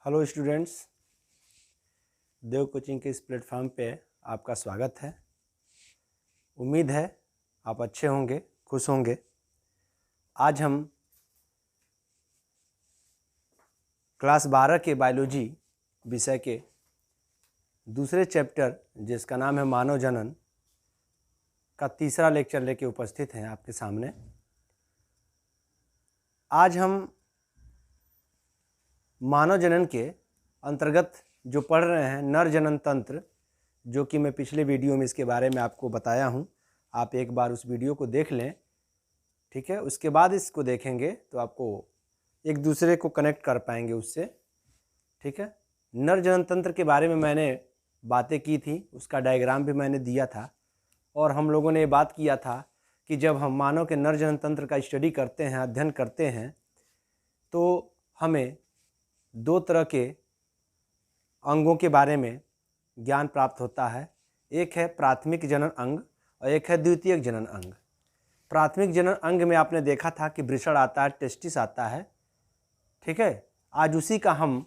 Hello students, देव coaching के इस platform पे आपका स्वागत है। उम्मीद है आप अच्छे होंगे, खुश होंगे। आज हम क्लास 12 के बायोलॉजी विषय के दूसरे चैप्टर जिसका नाम है मानव जनन का तीसरा लेक्चर लेके उपस्थित हैं आपके सामने। आज हम मानव जनन के अंतर्गत जो पढ़ रहे हैं नर जनन तंत्र, जो कि मैं पिछले वीडियो में इसके बारे में आपको बताया हूं। आप एक बार उस वीडियो को देख लें, ठीक है। उसके बाद इसको देखेंगे तो आपको एक दूसरे को कनेक्ट कर पाएंगे उससे, ठीक है। नर जनन तंत्र के बारे में मैंने बातें की थी, उसका डायग्राम भी मैंने दिया था और हम लोगों ने ये बात किया था कि जब हम मानव के नर जनन तंत्र का स्टडी करते हैं, अध्ययन करते हैं, तो हमें दो तरह के अंगों के बारे में ज्ञान प्राप्त होता है। एक है प्राथमिक जनन अंग और एक है द्वितीयक जनन अंग। प्राथमिक जनन अंग में आपने देखा था कि वृषण आता है, टेस्टिस आता है, ठीक है। आज उसी का हम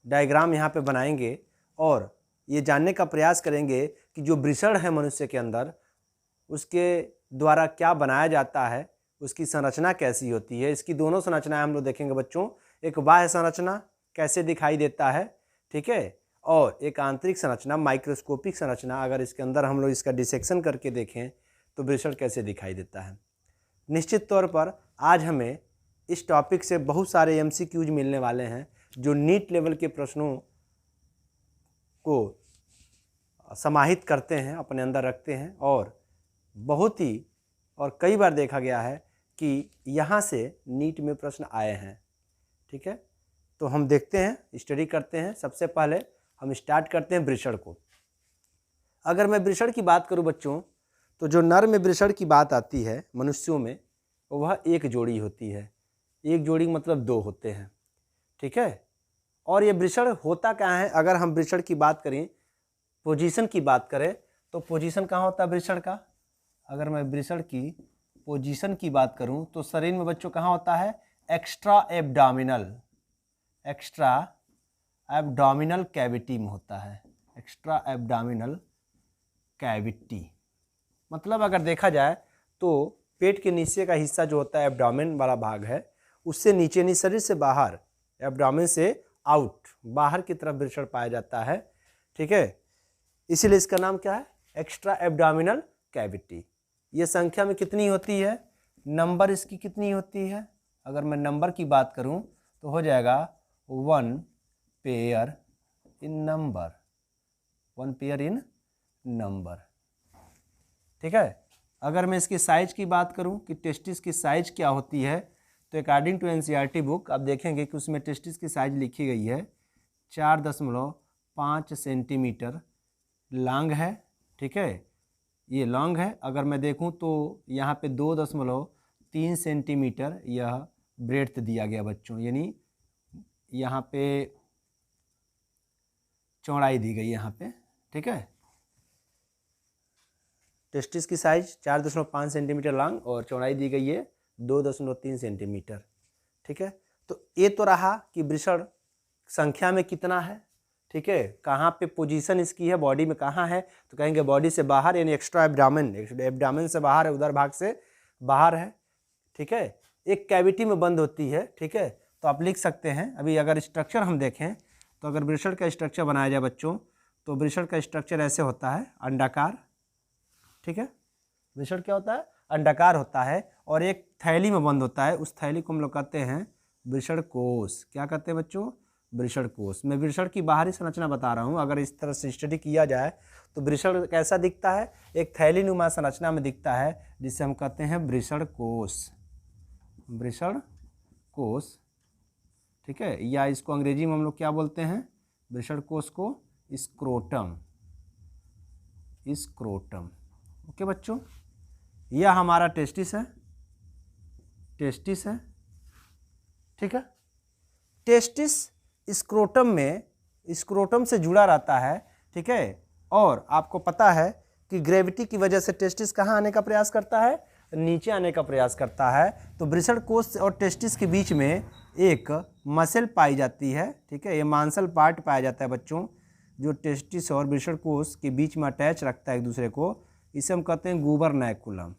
डायग्राम यहाँ पे बनाएंगे और ये जानने का प्रयास करेंगे कि जो वृषण है मनुष्य के अंदर, उसके द्वारा क्या बनाया जाता है, उसकी संरचना कैसी होती है। इसकी दोनों संरचनाएं हम लोग देखेंगे बच्चों। एक बाह्य संरचना कैसे दिखाई देता है, ठीक है, और एक आंतरिक संरचना, माइक्रोस्कोपिक संरचना। अगर इसके अंदर हम लोग इसका डिसेक्शन करके देखें तो वृषण कैसे दिखाई देता है। निश्चित तौर पर आज हमें इस टॉपिक से बहुत सारे MCQs मिलने वाले हैं जो नीट लेवल के प्रश्नों को समाहित करते हैं, अपने अंदर रखते हैं। और बहुत ही और कई बार देखा गया है कि यहाँ से नीट में प्रश्न आए हैं, ठीक है। तो हम देखते हैं, स्टडी करते हैं। सबसे पहले हम स्टार्ट करते हैं वृषण को। अगर मैं वृषण की बात करूं बच्चों, तो जो नर में वृषण की बात आती है मनुष्यों में, वह एक जोड़ी होती है। एक जोड़ी मतलब दो होते हैं, ठीक है। और ये वृषण होता क्या है, अगर हम वृषण की बात करें, पोजीशन की बात करें, तो पोजीशन कहाँ होता है वृषण का। अगर मैं वृषण की पोजीशन की बात करूं तो शरीर में बच्चों कहाँ होता है, एक्स्ट्रा एब्डोमिनल कैविटी में होता है। एक्स्ट्रा एब्डोमिनल कैविटी मतलब अगर देखा जाए तो पेट के नीचे का हिस्सा जो होता है, एब्डोमेन वाला भाग है, उससे नीचे नहीं, शरीर से बाहर, एब्डोमेन से आउट, बाहर की तरफ वृषण पाया जाता है, ठीक है। इसीलिए इसका नाम क्या है, एक्स्ट्रा एब्डोमिनल कैविटी। ये संख्या में कितनी होती है, नंबर इसकी कितनी होती है। अगर मैं नंबर की बात करूं तो हो जाएगा 1 पेयर इन नंबर, 1 पेयर इन नंबर, ठीक है। अगर मैं इसकी साइज की बात करूं कि टेस्टिस की साइज क्या होती है, तो अकॉर्डिंग टू NCERT बुक आप देखेंगे कि उसमें टेस्टिस की साइज लिखी गई है 4.5 सेंटीमीटर लॉन्ग है, ठीक है। ये लॉन्ग है। अगर मैं देखूं तो यहाँ पे 2.3 सेंटीमीटर यह ब्रेड्थ दिया गया बच्चों, यानी यहाँ पे चौड़ाई दी गई यहाँ पे, ठीक है। टेस्टिस की साइज 4.5 सेंटीमीटर लॉन्ग और चौड़ाई दी गई है 2.3 सेंटीमीटर, ठीक है। तो ये तो रहा कि वृषण संख्या में कितना है, ठीक है। कहाँ पे पोजीशन इसकी है, बॉडी में कहाँ है, तो कहेंगे बॉडी से बाहर, यानी एक्स्ट्रा एब्डामेन से बाहर है, उधर भाग से बाहर है, ठीक है। एक कैविटी में बंद होती है, ठीक है। तो आप लिख सकते हैं। अभी अगर स्ट्रक्चर हम देखें तो अगर वृषण का स्ट्रक्चर बनाया जाए बच्चों, तो वृषण का स्ट्रक्चर ऐसे होता है, अंडाकार, ठीक है। वृषण क्या होता है, अंडाकार होता है और एक थैली में बंद होता है। उस थैली को हम लोग कहते हैं वृषण कोश। क्या कहते हैं बच्चों, वृषण कोश। मैं वृषण की बाहरी संरचना बता रहा हूँ। अगर इस तरह से स्टडी किया जाए तो वृषण कैसा दिखता है, एक थैली नुमा संरचना में दिखता है, जिसे हम कहते हैं वृषण कोश, वृषण कोश, ठीक है। या इसको अंग्रेजी में हम लोग क्या बोलते हैं, वृषण कोश को स्क्रोटम, स्क्रोटम, ओके बच्चों। यह हमारा टेस्टिस है, टेस्टिस है, ठीक है। टेस्टिस स्क्रोटम में, स्क्रोटम से जुड़ा रहता है, ठीक है। और आपको पता है कि ग्रेविटी की वजह से टेस्टिस कहाँ आने का प्रयास करता है, नीचे आने का प्रयास करता है तो वृषण कोष और टेस्टिस के बीच में एक मसल पाई जाती है, ठीक है, ये मांसल पार्ट पाया जाता है बच्चों, जो टेस्टिस और वृषण कोष के बीच में अटैच रखता है एक दूसरे को, इसे हम कहते हैं गुबरनैकुलम।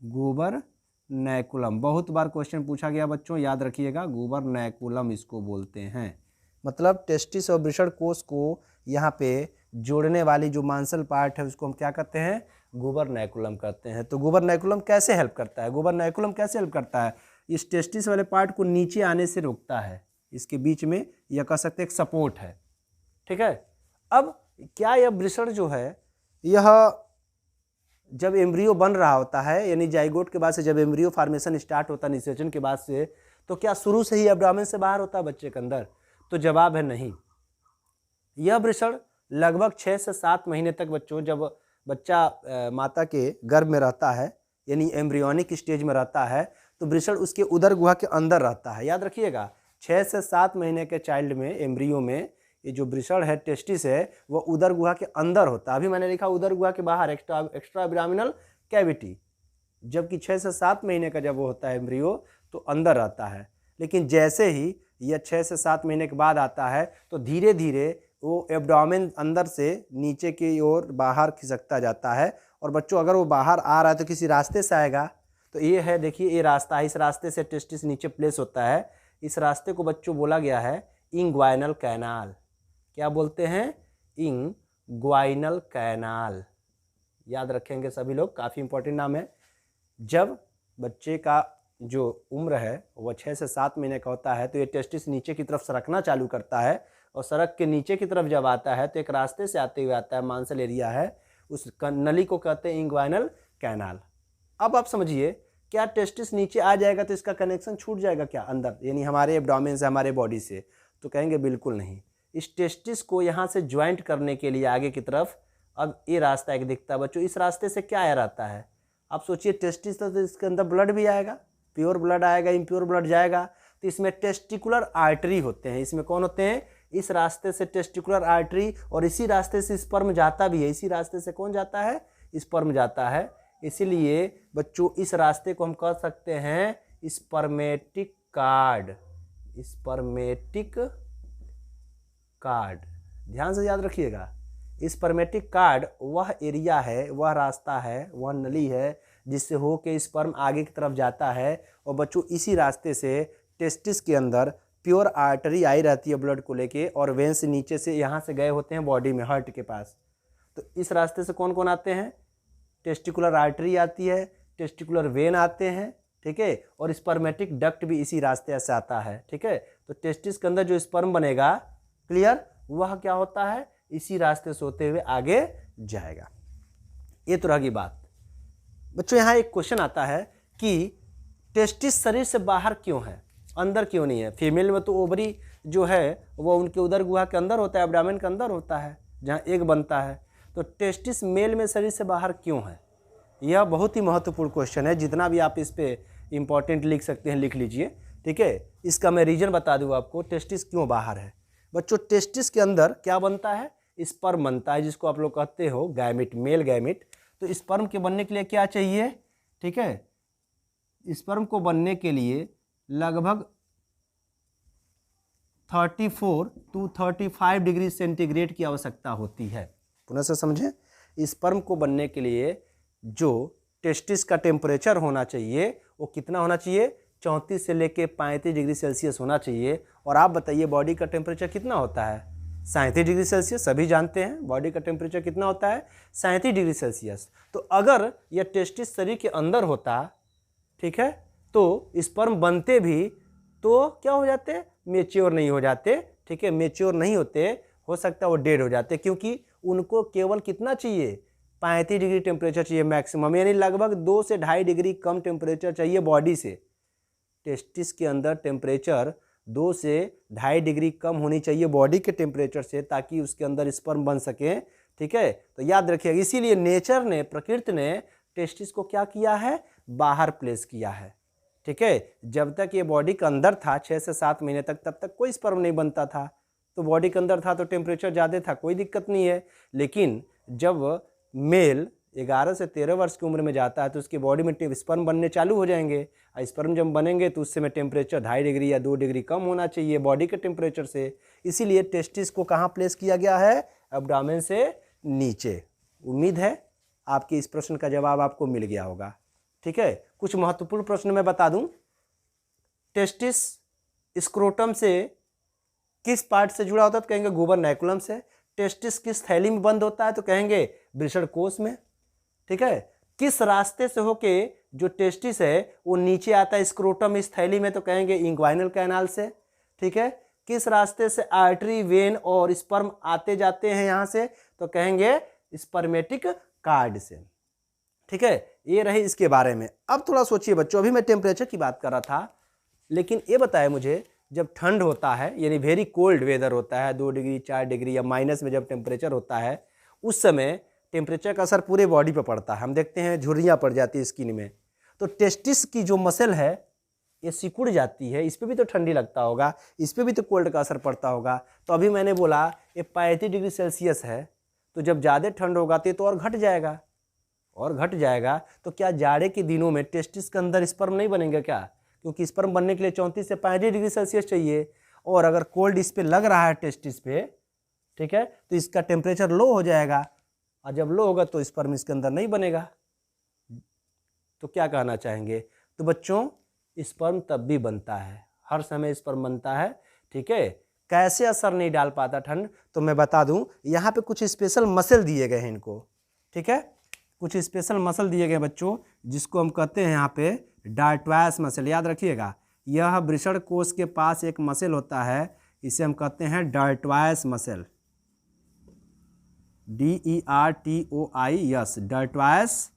गुबरनैकुलम बहुत बार क्वेश्चन पूछा गया बच्चों, याद रखिएगा, गुबरनैकुलम इसको बोलते हैं। मतलब टेस्टिस और वृषण कोष को यहाँ पे जोड़ने वाली जो मांसल पार्ट है उसको हम क्या कहते हैं, गुबरनैकुलम कहते हैं। तो गुबरनैकुलम कैसे हेल्प करता है, गुबरनैकुलम कैसे हेल्प करता है, इस टेस्टिस वाले पार्ट को नीचे आने से रोकता है, इसके बीच में यह कह सकते हैं एक सपोर्ट है, ठीक है। अब क्या यह वृषण जो है यह जब एम्ब्रियो बन रहा होता है, यानी जाइगोट के बाद से जब एम्ब्रियो फॉर्मेशन स्टार्ट होता है निषेचन के बाद से, तो क्या शुरू से ही एब्डोमेन से बाहर होता है बच्चे के अंदर? तो जवाब है नहीं। यह वृषण लगभग 6 से 7 महीने तक बच्चों, जब बच्चा माता के गर्भ में रहता है यानी एम्ब्रियोनिक स्टेज में रहता है, तो वृषण उसके उदर गुहा के अंदर रहता है। याद रखिएगा 6 से 7 महीने के चाइल्ड में, एम्ब्रियो में, ये जो वृषण है टेस्टिस है वह उदर गुहा के अंदर होता है। अभी मैंने लिखा उदर गुहा के बाहर, एक्स्ट्रा एब्डोमिनल कैविटी, जबकि 6 से 7 महीने का जब वो होता है एम्ब्रियो तो अंदर रहता है। लेकिन जैसे ही यह 6 से 7 महीने के बाद आता है तो धीरे धीरे वो एब्डोमेन अंदर से नीचे की ओर बाहर खिसकता जाता है। और बच्चों अगर वो बाहर आ रहा है तो किसी रास्ते से आएगा, तो ये है, देखिए ये रास्ता है, इस रास्ते से टेस्टिस नीचे प्लेस होता है। इस रास्ते को बच्चों बोला गया है इंग्वाइनल कैनाल। क्या बोलते हैं? Inguinal canal. याद रखेंगे सभी लोग, काफ़ी इंपॉर्टेंट नाम है। जब बच्चे का जो उम्र है वह 6 से 7 महीने का होता है तो ये टेस्टिस नीचे की तरफ सरकना चालू करता है, और सड़क के नीचे की तरफ जब आता है तो एक रास्ते से आते हुए आता है, मांसल एरिया है, उस नली को कहते हैं इंग्वाइनल कैनाल। अब आप समझिए, क्या टेस्टिस नीचे आ जाएगा तो इसका कनेक्शन छूट जाएगा क्या अंदर, यानी हमारे एब्डोमेन से, हमारे बॉडी से? तो कहेंगे बिल्कुल नहीं। इस टेस्टिस को यहाँ से ज्वाइंट करने के लिए आगे की तरफ अब ये रास्ता एक दिखता है बच्चों। इस रास्ते से क्या आया रहता है? आप सोचिए, टेस्टिस तो इसके अंदर ब्लड भी आएगा, प्योर ब्लड आएगा, इम्प्योर ब्लड जाएगा, तो इसमें टेस्टिकुलर आर्टरी होते हैं। इसमें कौन होते हैं? इस रास्ते से टेस्टिकुलर आर्टरी, और इसी रास्ते से स्पर्म जाता भी है। इसी रास्ते से कौन जाता है? स्पर्म जाता है। इसीलिए बच्चों इस रास्ते को हम कह सकते हैं स्पर्मेटिक कार्ड। स्पर्मेटिक कार्ड, ध्यान से याद रखिएगा। स्पर्मेटिक कार्ड वह एरिया है, वह रास्ता है, वह नली है जिससे हो के स्पर्म आगे की तरफ जाता है। और बच्चों इसी रास्ते से टेस्टिस के अंदर प्योर आर्टरी आई रहती है ब्लड को लेके, और वेंस नीचे से यहाँ से गए होते हैं बॉडी में, हार्ट के पास। तो इस रास्ते से कौन कौन आते हैं? टेस्टिकुलर आर्टरी आती है, टेस्टिकुलर वेन आते हैं, ठीक है, और स्पर्मेटिक डक्ट भी इसी रास्ते से आता है, ठीक है। तो टेस्टिस के अंदर जो स्पर्म बनेगा, क्लियर, वह क्या होता है? इसी रास्ते से होते हुए आगे जाएगा। ये तो रही बात। बच्चों यहाँ एक क्वेश्चन आता है कि टेस्टिस शरीर से बाहर क्यों है, अंदर क्यों नहीं है? फीमेल में तो ओवरी जो है वो उनके उदर गुहा के अंदर होता है, एब्डोमेन के अंदर होता है जहाँ एग बनता है। तो टेस्टिस मेल में शरीर से बाहर क्यों है? यह बहुत ही महत्वपूर्ण क्वेश्चन है। जितना भी आप इस पे इंपॉर्टेंट लिख सकते हैं लिख लीजिए, ठीक है। इसका मैं रीजन बता दूँ आपको, टेस्टिस क्यों बाहर है। बच्चों टेस्टिस के अंदर क्या बनता है? स्पर्म बनता है, जिसको आप लोग कहते हो गैमिट, मेल गैमिट। तो स्पर्म के बनने के लिए क्या चाहिए? ठीक है, स्पर्म को बनने के लिए लगभग 34 to 35 डिग्री सेंटीग्रेड की आवश्यकता होती है। पुनः से समझें, स्पर्म को बनने के लिए जो टेस्टिस का टेम्परेचर होना चाहिए वो कितना होना चाहिए? 34 से लेके 35 डिग्री सेल्सियस होना चाहिए। और आप बताइए बॉडी का टेम्परेचर कितना होता है? 37 डिग्री सेल्सियस। सभी जानते हैं बॉडी का टेम्परेचर कितना होता है? 37 डिग्री सेल्सियस। तो अगर यह टेस्टिस शरीर के अंदर होता, ठीक है, तो स्पर्म बनते भी तो क्या हो जाते? मेच्योर नहीं हो जाते, ठीक है, मेच्योर नहीं होते, हो सकता है वो डेड हो जाते, क्योंकि उनको केवल कितना चाहिए? 35 डिग्री टेम्परेचर चाहिए मैक्सिमम, यानी लगभग 2 से 2.5 डिग्री कम टेम्परेचर चाहिए बॉडी से। टेस्टिस के अंदर टेम्परेचर 2 से 2.5 डिग्री कम होनी चाहिए बॉडी के टेम्परेचर से, ताकि उसके अंदर स्पर्म बन सके, ठीक है। तो याद रखिएगा, इसीलिए नेचर ने, प्रकृति ने टेस्टिस को क्या किया है? बाहर प्लेस किया है, ठीक है। जब तक ये बॉडी के अंदर था 6 से 7 महीने तक, तब तक कोई स्पर्म नहीं बनता था। तो बॉडी के अंदर था तो टेम्परेचर ज़्यादा था, कोई दिक्कत नहीं है। लेकिन जब मेल 11 से 13 वर्ष की उम्र में जाता है तो उसकी बॉडी में स्पर्म बनने चालू हो जाएंगे, और स्पर्म जब बनेंगे तो उस समय टेम्परेचर 2.5 डिग्री या 2 डिग्री कम होना चाहिए बॉडी के टेम्परेचर से। इसीलिए टेस्टिस को कहाँ प्लेस किया गया है? एब्डोमेन से नीचे। उम्मीद है आपके इस प्रश्न का जवाब आपको मिल गया होगा। ठीक है, कुछ महत्वपूर्ण प्रश्न मैं बता दूं। टेस्टिस स्क्रोटम से किस पार्ट से जुड़ा होता है? तो कहेंगे गुबरनैकुलम से। टेस्टिस किस थैली में बंद होता है? तो कहेंगे वृषण कोश में। ठीक है, किस रास्ते से होके जो टेस्टिस है वो नीचे आता है स्क्रोटम इस थैली में? तो कहेंगे इंग्वाइनल कैनाल से। ठीक है, किस रास्ते से आर्टरी, वेन और स्पर्म आते जाते हैं यहाँ से? तो कहेंगे स्पर्मेटिक कार्ड से। ठीक है, ये रही इसके बारे में। अब थोड़ा सोचिए बच्चों, अभी मैं टेम्परेचर की बात कर रहा था, लेकिन ये बताया मुझे जब ठंड होता है यानी वेरी कोल्ड वेदर होता है, 2 डिग्री 4 डिग्री या माइनस में जब टेम्परेचर होता है, उस समय टेम्परेचर का असर पूरे बॉडी पर पड़ता है। हम देखते हैं झुर्रियाँ पड़ जाती है स्किन में, तो टेस्टिस की जो मसल है ये सिकुड़ जाती है। इस पर भी तो ठंडी लगता होगा, इस पर भी तो कोल्ड का असर पड़ता होगा। तो अभी मैंने बोला ये 35 डिग्री सेल्सियस है, तो जब ज़्यादा ठंड होगा तो और घट जाएगा, और घट जाएगा। तो क्या जाड़े के दिनों में टेस्टिस के अंदर स्पर्म नहीं बनेंगे क्या? क्योंकि स्पर्म बनने के लिए 34 से 35 डिग्री सेल्सियस चाहिए, और अगर कोल्ड इस पे लग रहा है टेस्टिस पे, ठीक है, तो इसका टेम्परेचर लो हो जाएगा, और जब लो होगा तो स्पर्म इसके अंदर नहीं बनेगा। तो क्या कहना चाहेंगे? तो बच्चों स्पर्म तब भी बनता है, हर समय स्पर्म बनता है। ठीक है, कैसे असर नहीं डाल पाता ठंड? तो मैं बता दूं, यहाँ पे कुछ स्पेशल मसल दिए गए हैं इनको। ठीक है, कुछ स्पेशल मसल दिए गए बच्चों, जिसको हम कहते हैं यहाँ पे डार्टवायस मसल। याद रखिएगा, यह वृषण कोश के पास एक मसल होता है, इसे हम कहते हैं डार्टवायस मसल, DERTOIS, डार्टवायस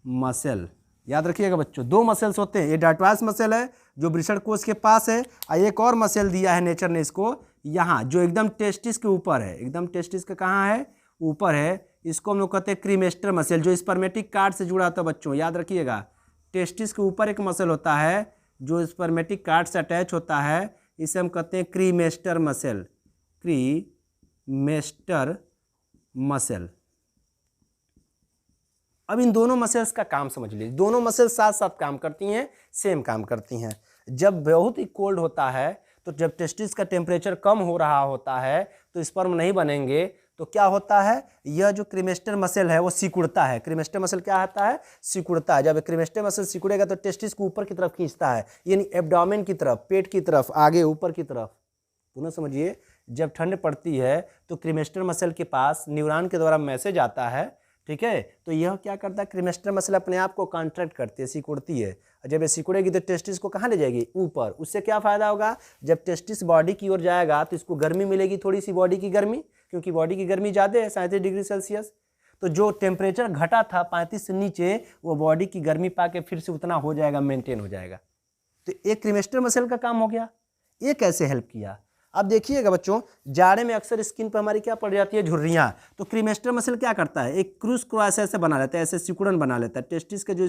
मसल। याद रखिएगा बच्चों, 2 मसल्स होते हैं, ये डार्टवायस मसल है जो वृषण कोश के पास है, और एक और मसल दिया है नेचर ने इसको यहाँ, जो एकदम टेस्टिस के ऊपर है। एकदम टेस्टिस के कहाँ है? ऊपर है। इसको हम लोग कहते हैं क्रीमेस्टर मसल, जो स्पर्मेटिक कार्ड से जुड़ा होता है बच्चों। याद रखिएगा, टेस्टिस के ऊपर एक मसल होता है जो स्पर्मेटिक कार्ड से अटैच होता है, इसे हम कहते हैं क्रीमेस्टर मसल, क्रीमेस्टर मसल। अब इन दोनों मसल्स का काम समझ लीजिए, दोनों मसल्स साथ साथ काम करती हैं, सेम काम करती हैं। जब बहुत ही कोल्ड होता है, तो जब टेस्टिस का टेम्परेचर कम हो रहा होता है तो स्पर्म नहीं बनेंगे, तो क्या होता है? यह जो क्रीमेस्टर मसल है वो सिकुड़ता है। क्रीमेस्टर मसल क्या होता है? सिकुड़ता है। जब क्रीमेस्टर मसल सिकुड़ेगा तो टेस्टिस को ऊपर की तरफ खींचता है, यानी एब्डोमेन की तरफ, पेट की तरफ, आगे ऊपर की तरफ। पुनः समझिए, जब ठंड पड़ती है तो क्रीमेस्टर मसल के पास न्यूरॉन के द्वारा मैसेज आता है। ठीक है, तो यह क्या करता है? क्रीमेस्टर मसल अपने आप को कॉन्ट्रैक्ट करती है, सिकुड़ती है। जब ये सिकुड़ेगी तो टेस्टिस को कहाँ ले जाएगी? ऊपर। उससे क्या फायदा होगा? जब टेस्टिस बॉडी की ओर जाएगा तो इसको गर्मी मिलेगी, थोड़ी सी बॉडी की गर्मी, क्योंकि बॉडी की गर्मी ज़्यादा है 37 डिग्री सेल्सियस। तो जो टेम्परेचर घटा था 35 से नीचे, वो बॉडी की गर्मी पाके फिर से उतना हो जाएगा, मेंटेन हो जाएगा। तो एक क्रीमेस्टर मसल का काम हो गया। ये कैसे हेल्प किया? अब देखिएगा बच्चों, जाड़े में अक्सर स्किन पर हमारी क्या पड़ जाती है? झुर्रियाँ। तो क्रीमेस्टर मसल क्या करता है? एक क्रूस क्रॉस ऐसे बना लेता है, ऐसे सिकुड़न बना लेता है। टेस्टिस के जो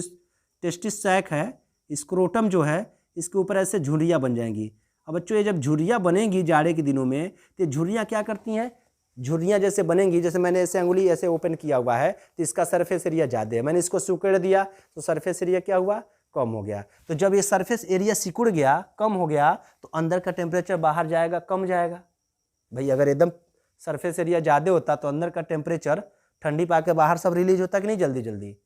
टेस्टिस सैक है, स्क्रोटम जो है, इसके ऊपर ऐसे झुर्रियाँ बन जाएंगी। अब बच्चों ये जब झुर्रियाँ बनेंगी जाड़े के दिनों में, तो झुर्रियाँ क्या करती हैं? झुर्रियाँ जैसे बनेंगी, जैसे मैंने ऐसे अंगुली ऐसे ओपन किया हुआ है, तो इसका सरफेस एरिया ज़्यादा है। मैंने इसको सिकुड़ दिया तो सरफेस एरिया क्या हुआ? कम हो गया। तो जब ये सरफेस एरिया सिकुड़ गया, कम हो गया, तो अंदर का टेम्परेचर बाहर जाएगा, कम जाएगा। भाई अगर एकदम सरफेस एरिया ज़्यादा होता तो अंदर का टेम्परेचर ठंडी पाके बाहर सब रिलीज होता कि नहीं जल्दी जल्दी।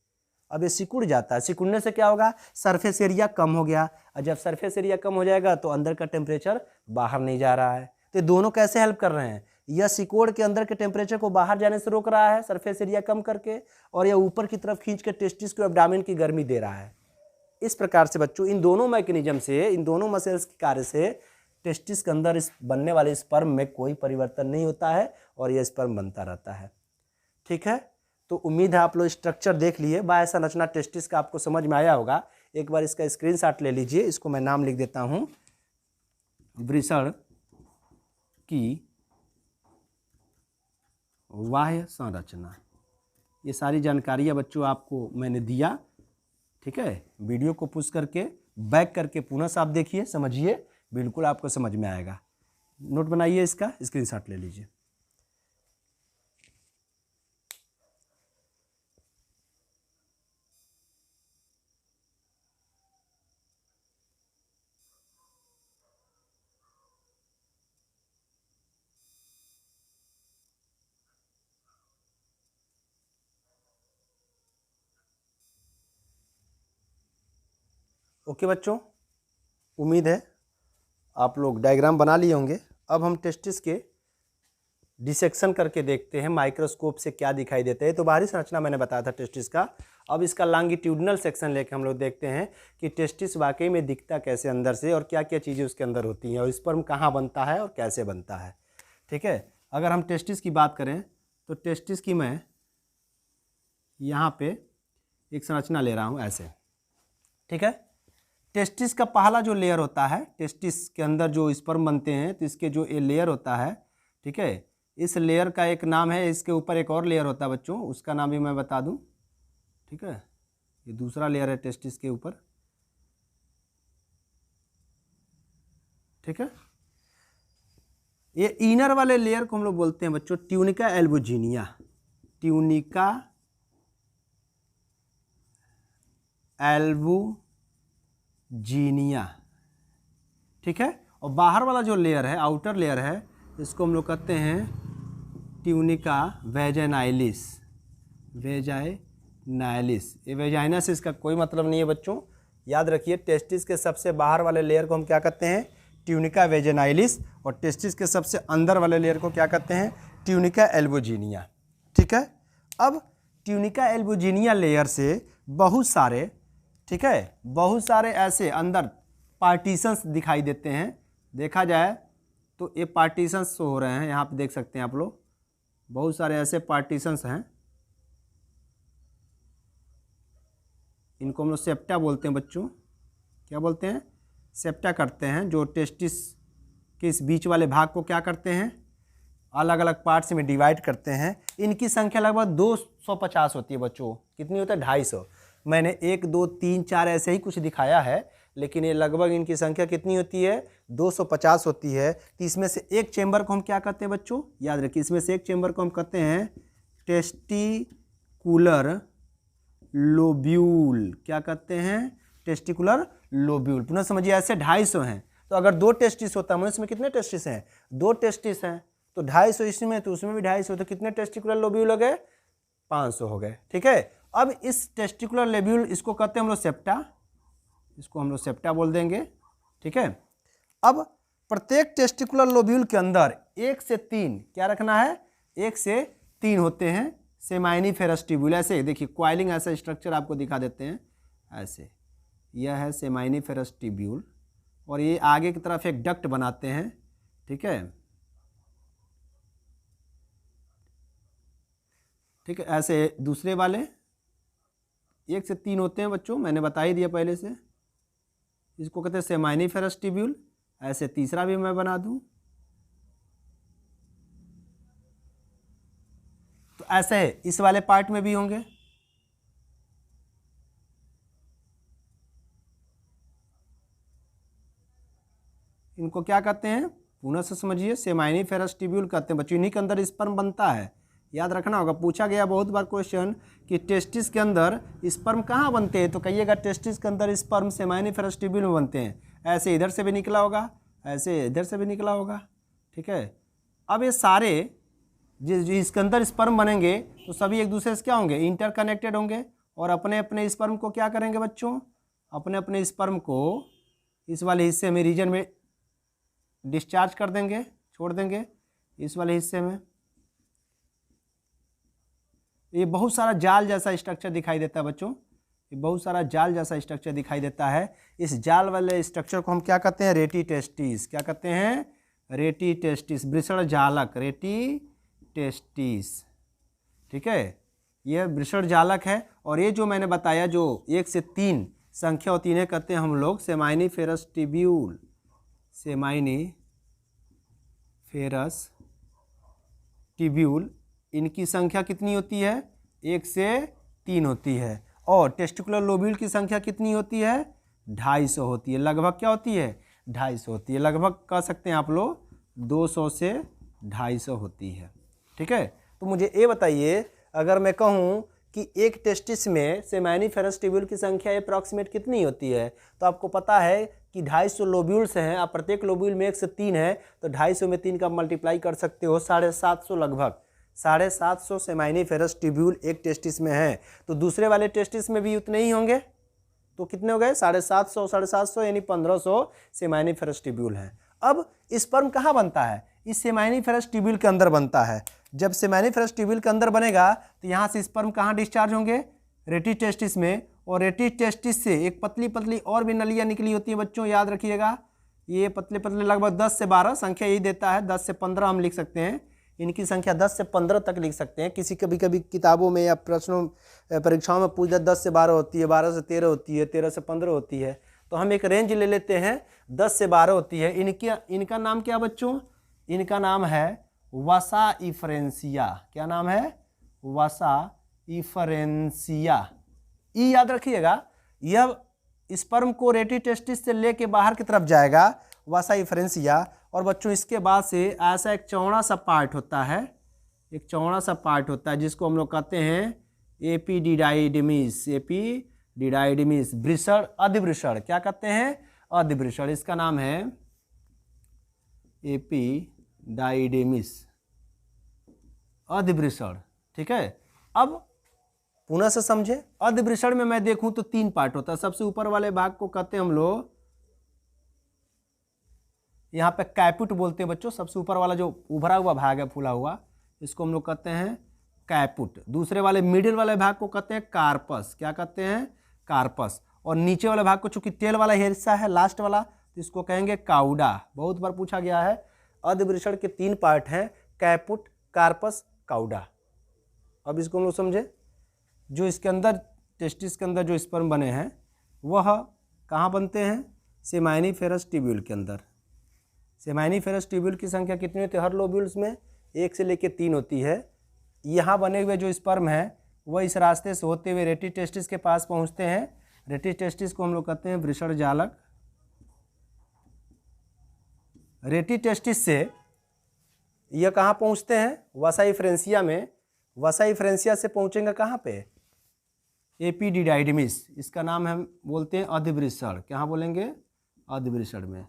अब ये सिकुड़ जाता है, सिकुड़ने से क्या होगा? सरफेस एरिया कम हो गया, और जब सरफेस एरिया कम हो जाएगा तो अंदर का टेम्परेचर बाहर नहीं जा रहा है। तो दोनों कैसे हेल्प कर रहे हैं? यह सिकोड़ के अंदर के टेम्परेचर को बाहर जाने से रोक रहा है सरफेस एरिया कम करके, और यह ऊपर की तरफ खींच के टेस्टिस को एब्डोमेन की गर्मी दे रहा है। इस प्रकार से बच्चों इन दोनों मैकेनिज्म से, इन दोनों मसल्स के कार्य से टेस्टिस के अंदर इस बनने वाले स्पर्म में कोई परिवर्तन नहीं होता है, और यह स्पर्म बनता रहता है। ठीक है, तो उम्मीद है आप लोग स्ट्रक्चर देख लिए, बाह्य संरचना टेस्टिस का आपको समझ में आया होगा। एक बार इसका स्क्रीनशॉट ले लीजिए, इसको मैं नाम लिख देता हूँ, वृषण की बाह्य संरचना। ये सारी जानकारियाँ बच्चों आपको मैंने दिया। ठीक है, वीडियो को पुश करके बैक करके पुनः से आप देखिए, समझिए, बिल्कुल आपको समझ में आएगा। नोट बनाइए, इसका स्क्रीनशॉट ले लीजिए। ओके बच्चों, उम्मीद है आप लोग डायग्राम बना लिए होंगे। अब हम टेस्टिस के डिसेक्शन करके देखते हैं माइक्रोस्कोप से क्या दिखाई देता है। तो बाहरी संरचना मैंने बताया था टेस्टिस का। अब इसका लॉन्गिट्यूडिनल सेक्शन लेके हम लोग देखते हैं कि टेस्टिस वाकई में दिखता कैसे अंदर से और क्या क्या चीज़ें उसके अंदर होती हैं और स्पर्म कहाँ बनता है और कैसे बनता है। ठीक है, अगर हम टेस्टिस की बात करें तो टेस्टिस की मैं यहाँ पे एक संरचना ले रहा हूँ ऐसे। ठीक है, टेस्टिस का पहला जो लेयर होता है, टेस्टिस के अंदर जो स्पर्म बनते हैं तो इसके जो ये लेयर होता है, ठीक है, इस लेयर का एक नाम है। इसके ऊपर एक और लेयर होता है बच्चों, उसका नाम भी मैं बता दूं। ठीक है, ये दूसरा लेयर है टेस्टिस के ऊपर। ठीक है, ये इनर वाले लेयर को हम लोग बोलते हैं बच्चों ट्यूनिका एल्बुजिनिया। Tunica albuginea. ठीक है, और बाहर वाला जो लेयर है, आउटर लेयर है, इसको हम लोग कहते हैं ट्यूनिका वेजाइनालिस। वेजाइनालिस, ये वेजाइना से इसका कोई मतलब नहीं है बच्चों, याद रखिए। टेस्टिस के सबसे बाहर वाले लेयर को हम क्या कहते हैं, ट्यूनिका वेजाइनालिस, और टेस्टिस के सबसे अंदर वाले लेयर को क्या कहते हैं, ट्यूनिका एल्बुजिनिया। ठीक है, अब ट्यूनिका एल्बुजिनिया लेयर से बहुत सारे, ठीक है, बहुत सारे ऐसे अंदर पार्टीशंस दिखाई देते हैं। देखा जाए तो ये पार्टीशंस हो रहे हैं, यहाँ पे देख सकते हैं आप लोग, बहुत सारे ऐसे पार्टीशंस हैं। इनको हम लोग सेप्टा बोलते हैं बच्चों। क्या बोलते हैं, सेप्टा करते हैं। जो टेस्टिस के इस बीच वाले भाग को क्या करते हैं, अलग अलग पार्ट्स में डिवाइड करते हैं। इनकी संख्या लगभग 250 होती है बच्चों। कितनी होता है, 250। मैंने 1 2 3 4 ऐसे ही कुछ दिखाया है, लेकिन ये लगभग इनकी संख्या कितनी होती है, 250 होती है। तो इसमें से एक चेंबर को हम क्या कहते हैं बच्चों, याद रखिए, इसमें से एक चेंबर को हम कहते हैं टेस्टिकुलर लोब्यूल। क्या कहते हैं, टेस्टिकुलर लोब्यूल। पुनः समझिए, ऐसे 250 हैं। तो अगर 2 टेस्टिस होता है, मनुष्य में कितने टेस्टिस हैं, 2 टेस्टिस हैं, तो 250 इसमें, तो उसमें भी 250, तो कितने टेस्टिकुलर लोब्यूल हो गए, 500 हो गए। ठीक है, अब इस टेस्टिकुलर लोब्यूल, इसको कहते हैं हम लोग सेप्टा, इसको हम लोग सेप्टा बोल देंगे। ठीक है, अब प्रत्येक टेस्टिकुलर लोब्यूल के अंदर 1 से 3 क्या रखना है, 1 से 3 होते हैं सेमाइनिफेरस ट्यूब्यूल। ऐसे देखिए, क्वाइलिंग ऐसा स्ट्रक्चर आपको दिखा देते हैं ऐसे। यह है सेमाइनिफेरस ट्यूब्यूल, और ये आगे की तरफ एक डक्ट बनाते हैं। ठीक है, ठीक है, ऐसे दूसरे वाले 1 से 3 होते हैं बच्चों, मैंने बता ही दिया पहले से। इसको कहते हैं सेमाइनिफेरस ट्यूब्यूल। ऐसे तीसरा भी मैं बना दूं, तो ऐसे है, इस वाले पार्ट में भी होंगे। इनको क्या कहते हैं, पुनः से समझिए, सेमाइनिफेरस ट्यूब्यूल कहते हैं बच्चों। इन्हीं के अंदर स्पर्म बनता है। याद रखना होगा, पूछा गया बहुत बार क्वेश्चन कि टेस्टिस के अंदर स्पर्म कहाँ बनते हैं, तो कहिएगा टेस्टिस के अंदर स्पर्म सेमाइनिफेरस ट्यूब्यूल में बनते हैं। ऐसे इधर से भी निकला होगा, ऐसे इधर से भी निकला होगा। ठीक है, अब ये सारे जिस इसके अंदर स्पर्म बनेंगे तो सभी एक दूसरे से क्या होंगे, इंटरकनेक्टेड होंगे, और अपने अपने स्पर्म को क्या करेंगे बच्चों, अपने अपने स्पर्म को इस वाले हिस्से में, रीजन में डिस्चार्ज कर देंगे, छोड़ देंगे इस वाले हिस्से में। ये बहुत सारा जाल जैसा स्ट्रक्चर दिखाई देता है बच्चों, ये बहुत सारा जाल जैसा स्ट्रक्चर दिखाई देता है। इस जाल वाले स्ट्रक्चर को हम क्या कहते हैं, रेटी टेस्टिस। क्या कहते हैं, रेटी टेस्टिस, वृषण जालक, रेटी टेस्टिस। ठीक है, यह वृषण जालक है। और ये जो मैंने बताया, जो 1 से 3 संख्या होती है, कहते हैं हम लोग सेमाइनिफेरस ट्यूब्यूल। सेमाइनिफेरस ट्यूब्यूल, इनकी संख्या कितनी होती है, 1 से 3 होती है। और टेस्टिकुलर लोब्यूल की संख्या कितनी होती है, 250 होती है। लगभग क्या होती है, 250 होती है। लगभग कह सकते हैं आप लोग 200 से 250 होती है। ठीक है, तो मुझे ये बताइए, अगर मैं कहूँ कि एक टेस्टिस में सेमाइनिफेरस ट्यूब्यूल की संख्या अप्रॉक्सीमेट कितनी होती है, तो आपको पता है कि 250 लोब्यूल्स हैं। आप प्रत्येक लोब्यूल में 1 से 3 है, तो 250 में 3 का मल्टीप्लाई कर सकते हो, 750 लगभग 750 सेमाइनिफेरस ट्यूब्यूल एक टेस्टिस में है। तो दूसरे वाले टेस्टिस में भी उतने ही होंगे। तो कितने हो गए 750 यानी 1500 सेमाइनिफेरस ट्यूब्यूल हैं। अब स्पर्म कहाँ बनता है? इस सेमाइनिफेरस ट्यूब्यूल के अंदर बनता है। जब सेमाइनिफेरस ट्यूब्यूल के अंदर बनेगा तो यहाँ से स्पर्म कहाँ डिस्चार्ज होंगे? रेटिटेस्टिस में, और रेटिटेस्टिस से एक पतली पतली और भी नलियाँ निकली होती हैं बच्चों, याद रखिएगा। ये पतले पतले लगभग 10 से 12 संख्या यही देता है, 10 से 15 हम लिख सकते हैं। इनकी संख्या 10 से 15 तक लिख सकते हैं। किसी कभी कभी किताबों में या प्रश्नों परीक्षाओं में पूछ 10 से 12 होती है, 12 से 13 होती है, 13 से 15 होती है। तो हम एक रेंज ले लेते हैं, 10 से 12 होती है। इनका नाम क्या बच्चों? इनका नाम है वसा इफरेंसिया। क्या नाम है? वसा इफरेंसिया। ई याद रखिएगा। यह स्पर्म को रेटिटेस्टिस से लेके बाहर की तरफ जाएगा, वसा इफरेंसिया। और बच्चों इसके बाद से ऐसा एक चौड़ा सा पार्ट होता है, एक चौड़ा सा पार्ट होता है जिसको हम लोग कहते हैं एपीडिडाइडिमिस। एपीडिडाइडिमिस, वृषण, अधिवृषण। क्या कहते हैं? अधिवृषण। इसका नाम है एपीडाइडिमिस, अधिवृषण। ठीक है। अब पुनः से समझे, अधिवृषण में मैं देखूं तो 3 पार्ट होता है। सबसे ऊपर वाले भाग को कहते हैं हम लोग, यहाँ पे कैपुट बोलते हैं बच्चों। सबसे ऊपर वाला जो उभरा हुआ भाग है, फूला हुआ, इसको हम लोग कहते हैं कैपुट। दूसरे वाले मिडिल वाले भाग को कहते हैं कार्पस। क्या कहते हैं? कार्पस। और नीचे वाले भाग को चूंकि टेल वाला हिस्सा है, लास्ट वाला, तो इसको कहेंगे काउडा। बहुत बार पूछा गया है। अधिवृषण के 3 पार्ट हैं, कैपुट, कार्पस, काउडा। अब इसको हम लोग समझे। जो इसके अंदर टेस्टिस के अंदर जो स्पर्म बने हैं वह कहाँ बनते हैं? सेमाइनिफेरस ट्यूब्यूल के अंदर। सेमाइनिफेरस ट्यूब्यूल की संख्या कितनी होती है हर लोब्यूल्स में? 1 से लेकर 3 होती है। यहाँ बने हुए जो स्पर्म है वह इस रास्ते से होते हुए रेटिटेस्टिस के पास पहुँचते हैं। रेटिटेस्टिस को हम लोग कहते हैं वृषण जालक। रेटिटेस्टिस से यह कहाँ पहुँचते हैं? वसा इफरेंसिया में। वसा इफरेंसिया से पहुँचेंगे कहाँ पे? एपीडिडाइडिमिस। इसका नाम हम बोलते हैं अधिवृषण। क्या बोलेंगे? अधिवृषण में।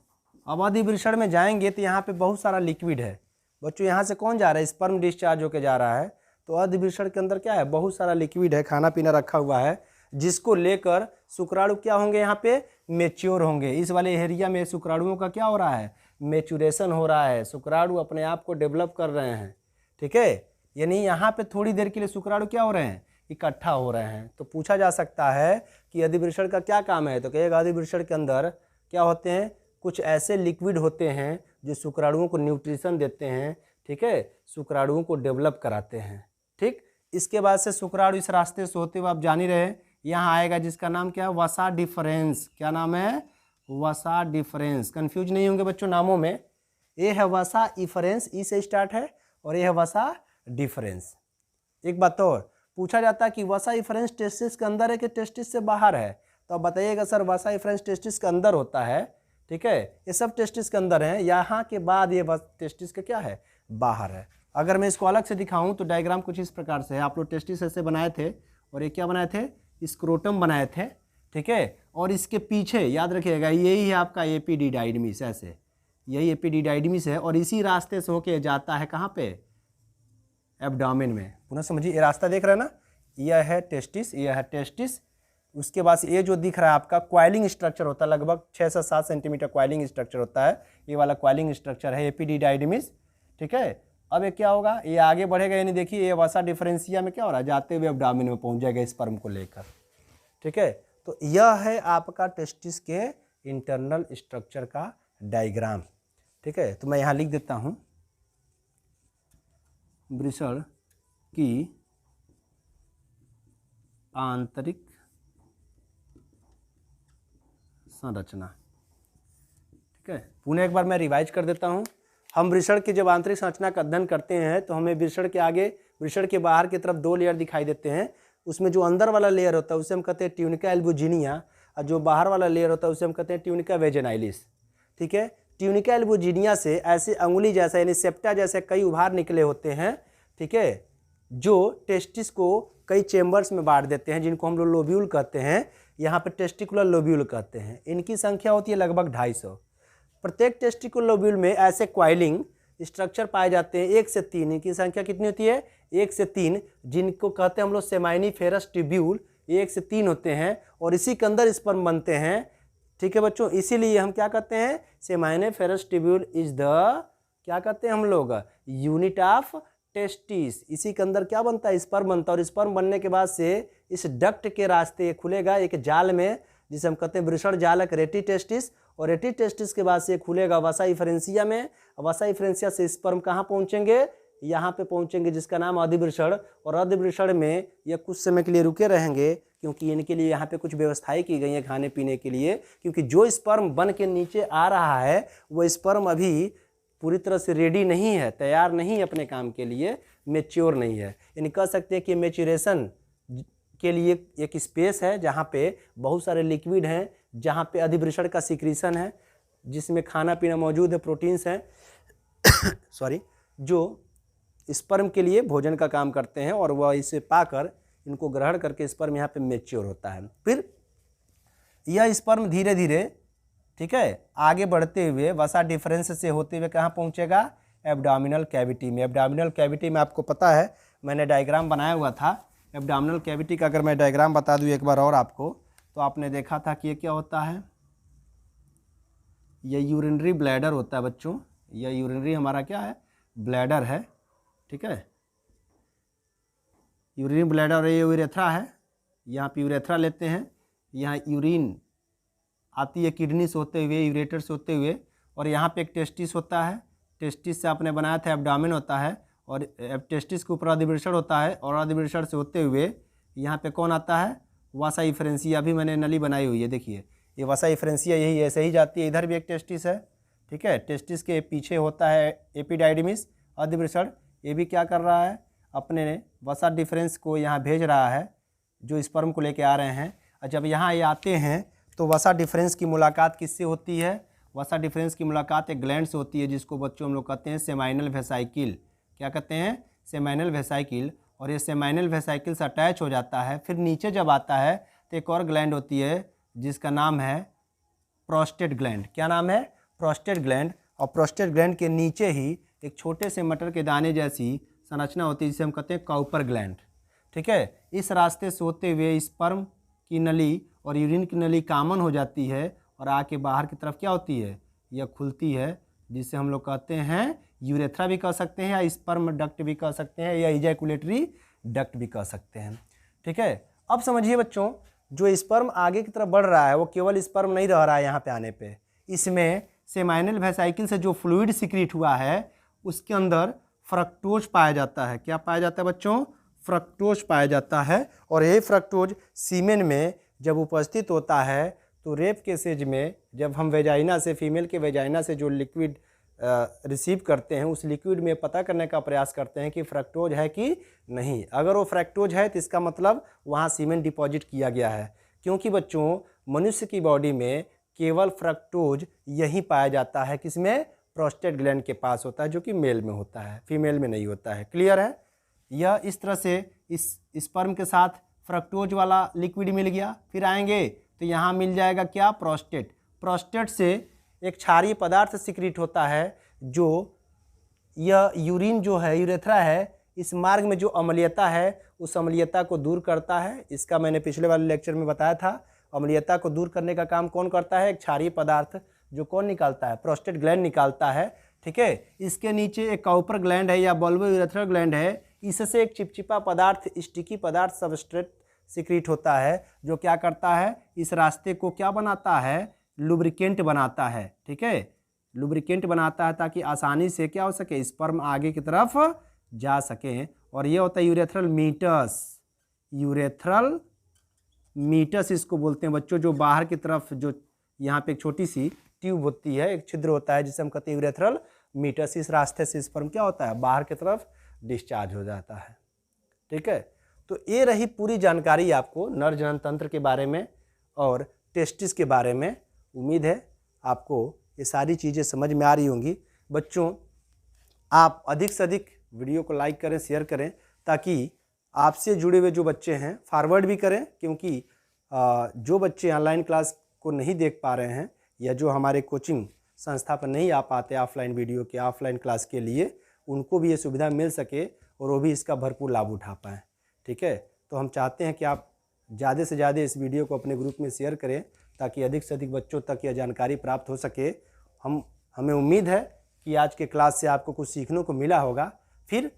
अब अधिवृषण में जाएंगे तो यहाँ पे बहुत सारा लिक्विड है बच्चों। यहाँ से कौन जा रहा है? स्पर्म डिस्चार्ज होके जा रहा है। तो अधिवृषण के अंदर क्या है? बहुत सारा लिक्विड है, खाना पीना रखा हुआ है, जिसको लेकर शुक्राणु क्या होंगे? यहाँ पे मेच्योर होंगे। इस वाले एरिया में शुक्राणुओं का क्या हो रहा है? मेचुरेशन हो रहा है। शुक्राणु अपने आप को डेवलप कर रहे हैं। ठीक है। यानी यहाँ पे थोड़ी देर के लिए शुक्राणु क्या हो रहे हैं? इकट्ठा हो रहे हैं। तो पूछा जा सकता है कि अधिवृषण का क्या काम है? तो कहेगा अधिवृषण के अंदर क्या होते हैं? कुछ ऐसे लिक्विड होते हैं जो शुक्राणुओं को न्यूट्रिशन देते हैं। ठीक है। शुक्राणुओं को डेवलप कराते हैं। ठीक। इसके बाद से शुक्राणु इस रास्ते से होते हुए आप जान ही रहे यहाँ आएगा, जिसका नाम क्या है? वसा डिफरेंस। क्या नाम है? वसा डिफरेंस। कंफ्यूज नहीं होंगे बच्चों नामों में। ये है वसा इफरेंस, ई से स्टार्ट है, और ये है वसा डिफरेंस। एक बात और पूछा जाता है कि वसा इफरेंस टेस्टिस के अंदर है कि टेस्टिस से बाहर है? तो अब बताइएगा सर वसा इफरेंस टेस्टिस के अंदर होता है। ठीक है। ये सब टेस्टिस के अंदर है, यहाँ के बाद ये टेस्टिस के क्या है? बाहर है। अगर मैं इसको अलग से दिखाऊं तो डायग्राम कुछ इस प्रकार से है। आप लोग टेस्टिस ऐसे बनाए थे, और ये क्या बनाए थे? स्क्रोटम बनाए थे। ठीक है। और इसके पीछे याद रखिएगा यही है आपका एपीडिडाइडिमिस। ऐसे यही एपीडिडाइडिमिस है, और इसी रास्ते से होके जाता है कहाँ पे? एब्डोमेन में। पुनः समझिए, ये रास्ता देख रहे हैं ना? यह है टेस्टिस, यह है टेस्टिस। उसके बाद ये जो दिख रहा है आपका क्वाइलिंग स्ट्रक्चर होता है, लगभग 6 से 7 सेंटीमीटर क्वाइलिंग स्ट्रक्चर होता है। ये वाला क्वाइलिंग स्ट्रक्चर है एपीडिडाइडिमिस। ठीक है। अब ये क्या होगा? ये आगे बढ़ेगा, यानी देखिए ये वसा डिफरेंसिया में क्या हो रहा है? जाते हुए एब्डोमेन में पहुंच जाएगा स्पर्म को लेकर। ठीक है। तो यह है आपका टेस्टिस के इंटरनल स्ट्रक्चर का डायग्राम। ठीक है। तो मैं यहाँ लिख देता हूँ, वृषण की आंतरिक संरचना। ठीक है। पुनः एक बार मैं रिवाइज कर देता हूँ। हम वृषण की जब आंतरिक संरचना का अध्ययन करते हैं तो हमें वृषण के आगे, वृषण के बाहर की तरफ 2 लेयर दिखाई देते हैं। उसमें जो अंदर वाला लेयर होता है उसे हम कहते हैं ट्यूनिका एल्बुजिनिया, और जो बाहर वाला लेयर होता है उसे हम कहते हैं ट्यूनिका वेजिनाइलिस। ठीक है। ट्यूनिका एल्बुजिनिया से ऐसे अंगुली जैसा यानी सेप्टा जैसे कई उभार निकले होते हैं। ठीक है। जो टेस्टिस को कई चेम्बर्स में बांट देते हैं, जिनको हम लोग लोब्यूल कहते हैं। यहाँ पे टेस्टिकुलर लोब्यूल कहते हैं। इनकी संख्या होती है लगभग 250। प्रत्येक टेस्टिकुलर लोब्यूल में ऐसे क्वाइलिंग स्ट्रक्चर पाए जाते हैं 1 से 3। इनकी संख्या कितनी होती है? 1 से 3, जिनको कहते हैं हम लोग सेमाइनिफेरस ट्यूब्यूल 1 से 3 होते हैं और इसी के अंदर स्पर्म बनते हैं। ठीक है बच्चों, इसीलिए हम क्या कहते हैं, सेमाइनिफेरस ट्यूब्यूल इज द, क्या कहते हैं हम लोग, यूनिट ऑफ टेस्टिस। इसी के अंदर क्या बनता है, स्पर्म बनता है और स्पर्म बनने के बाद से इस डक्ट के रास्ते खुलेगा एक जाल में जिसे हम कहते हैं वृषण जालक रेटी टेस्टिस, और रेटी टेस्टिस के बाद से खुलेगा वसा इफरेंसिया में। वसा इफरेंसिया से स्पर्म कहाँ पहुँचेंगे, यहाँ पे पहुँचेंगे जिसका नाम अधिवृषण, और अधिवृषण में यह कुछ समय के लिए रुके रहेंगे क्योंकि इनके लिए यहाँ पे कुछ व्यवस्थाएं की गई हैं खाने पीने के लिए, क्योंकि जो स्पर्म बन के नीचे आ रहा है वो स्पर्म अभी पूरी तरह से रेडी नहीं है, तैयार नहीं है अपने काम के लिए, मेच्योर नहीं है। यानी कह सकते हैं कि मेच्योरेशन के लिए एक स्पेस है जहाँ पे बहुत सारे लिक्विड हैं, जहाँ पे अधिवृषण का सिक्रीशन है, जिसमें खाना पीना मौजूद है, प्रोटीन्स हैं सॉरी, जो स्पर्म के लिए भोजन का काम करते हैं और वह इसे पाकर इनको ग्रहण करके स्पर्म यहाँ पे मैच्योर होता है। फिर यह स्पर्म धीरे धीरे, ठीक है, आगे बढ़ते हुए वसा डिफरेंस से होते हुए कहाँ पहुँचेगा, एब्डोमिनल कैविटी में। एब्डोमिनल कैविटी में आपको पता है मैंने डायग्राम बनाया हुआ था। एब्डोमिनल कैविटी का अगर मैं डायग्राम बता दूँ एक बार और आपको, तो आपने देखा था कि ये क्या होता है, ये यूरिनरी ब्लैडर होता है बच्चों। यह यूरिनरी हमारा क्या है, ब्लैडर है, ठीक है, यूरिन ब्लैडर, ये यूरेथ्रा है, यहाँ पे यूरेथ्रा लेते हैं, यहाँ यूरिन आती है किडनी से होते हुए, यूरेटर से होते हुए, और यहाँ पे एक टेस्टिस होता है, टेस्टिस से आपने बनाया था एब्डोमेन होता है, और टेस्टिस के ऊपर अधिवृषण होता है, और अधिवृषण से होते हुए यहाँ पे कौन आता है, वसा इफरेंसिया। भी मैंने नली बनाई हुई है, देखिए ये वसा इफरेंसिया यही ऐसे ही जाती है। इधर भी एक टेस्टिस है, ठीक है, टेस्टिस के पीछे होता है एपिडाइडिमिस अधिवृषण। ये भी क्या कर रहा है, अपने वसा डिफरेंस को यहाँ भेज रहा है, जो स्पर्म को लेके आ रहे हैं। और जब यहाँ ये आते हैं तो वसा डिफरेंस की मुलाकात किससे होती है, वसा डिफरेंस की मुलाकात एक ग्लैंड से होती है, जिसको बच्चों हम लोग कहते हैं सेमाइनल वेसाइकिल। क्या कहते हैं, सेमाइनल वेसाइकिल। और ये सेमाइनल वेसाइकिल से अटैच हो जाता है। फिर नीचे जब आता है तो एक और ग्लैंड होती है जिसका नाम है प्रोस्टेट ग्लैंड। क्या नाम है, प्रोस्टेट ग्लैंड। और प्रोस्टेट ग्लैंड के नीचे ही एक छोटे से मटर के दाने जैसी संरचना होती है जिसे हम कहते हैं काउपर ग्लैंड, ठीक है। इस रास्ते से होते हुए स्पर्म की नली और यूरिन की नली कॉमन हो जाती है और आके बाहर की तरफ क्या होती है, यह खुलती है, जिसे हम लोग कहते हैं यूरेथ्रा भी कह सकते हैं, या स्पर्म डक्ट भी कह सकते हैं, या इजैकुलेटरी डक्ट भी कह सकते हैं, ठीक है। अब समझिए बच्चों, जो स्पर्म आगे की तरफ बढ़ रहा है वो केवल स्पर्म नहीं रह रहा है यहाँ पे आने पे, इसमें सेमाइनल वेसाइकिल से जो फ्लूइड सिक्रीट हुआ है उसके अंदर फ्रक्टोज पाया जाता है। क्या पाया जाता है बच्चों, फ्रक्टोज पाया जाता है। और यही फ्रक्टोज सीमेन में जब उपस्थित होता है तो रेप के स्टेज में जब हम वेजाइना से, फीमेल के वेजाइना से जो लिक्विड रिसीव करते हैं, उस लिक्विड में पता करने का प्रयास करते हैं कि फ्रक्टोज है कि नहीं। अगर वो फ्रक्टोज है तो इसका मतलब वहाँ सीमेन डिपॉजिट किया गया है, क्योंकि बच्चों मनुष्य की बॉडी में केवल फ्रक्टोज यही पाया जाता है, किसमें, प्रोस्टेट ग्लैंड के पास होता है, जो कि मेल में होता है, फीमेल में नहीं होता है। क्लियर है। यह इस तरह से इस स्पर्म के साथ फ्रक्टोज वाला लिक्विड मिल गया। फिर आएंगे तो यहाँ मिल जाएगा क्या, प्रोस्टेट। प्रोस्टेट से एक क्षारीय पदार्थ सिक्रीट होता है, जो यह यूरिन जो है, यूरेथ्रा है, इस मार्ग में जो अम्लीयता है उस अम्लीयता को दूर करता है। इसका मैंने पिछले वाले लेक्चर में बताया था। अम्लीयता को दूर करने का काम कौन करता है, एक क्षारीय पदार्थ, जो कौन निकालता है, प्रोस्टेट ग्लैंड निकालता है, ठीक है। इसके नीचे एक काउपर ग्लैंड है या बल्बो यूरेथ्रल ग्लैंड है, इससे एक चिपचिपा पदार्थ, स्टिकी पदार्थ सबस्ट्रेट सिक्रीट होता है, जो क्या करता है, इस रास्ते को क्या बनाता है, लुब्रिकेंट बनाता है, ठीक है, लुब्रिकेंट बनाता है ताकि आसानी से क्या हो सके, स्पर्म आगे की तरफ जा सके। और ये होता है यूरेथ्रल मीटस। यूरेथ्रल मीटस इसको बोलते हैं बच्चों, जो बाहर की तरफ, जो यहाँ पे एक छोटी सी ट्यूब होती है, एक छिद्र होता है, जिसे हम कहते हैं यूरेथ्रल मीटस। इस रास्ते से स्पर्म क्या होता है, बाहर की तरफ डिस्चार्ज हो जाता है, ठीक है। तो ये रही पूरी जानकारी आपको नर जनन तंत्र के बारे में और टेस्टिस के बारे में। उम्मीद है आपको ये सारी चीज़ें समझ में आ रही होंगी। बच्चों, आप अधिक से अधिक वीडियो को लाइक करें, शेयर करें, ताकि आपसे जुड़े हुए जो बच्चे हैं फॉरवर्ड भी करें, क्योंकि जो बच्चे ऑनलाइन क्लास को नहीं देख पा रहे हैं या जो हमारे कोचिंग संस्था पर नहीं आ पाते ऑफलाइन वीडियो के, ऑफलाइन क्लास के लिए, उनको भी ये सुविधा मिल सके और वो भी इसका भरपूर लाभ उठा पाएँ, ठीक है। तो हम चाहते हैं कि आप ज़्यादा से ज़्यादा इस वीडियो को अपने ग्रुप में शेयर करें ताकि अधिक से अधिक बच्चों तक यह जानकारी प्राप्त हो सके। हमें उम्मीद है कि आज के क्लास से आपको कुछ सीखने को मिला होगा। फिर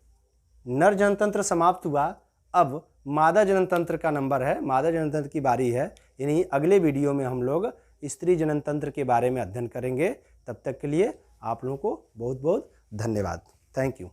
नर जननतंत्र समाप्त हुआ, अब मादा जननतंत्र का नंबर है, मादा जननतंत्र की बारी है। यानी अगले वीडियो में हम लोग स्त्री जननतंत्र के बारे में अध्ययन करेंगे। तब तक के लिए आप लोगों को बहुत बहुत धन्यवाद। Thank you.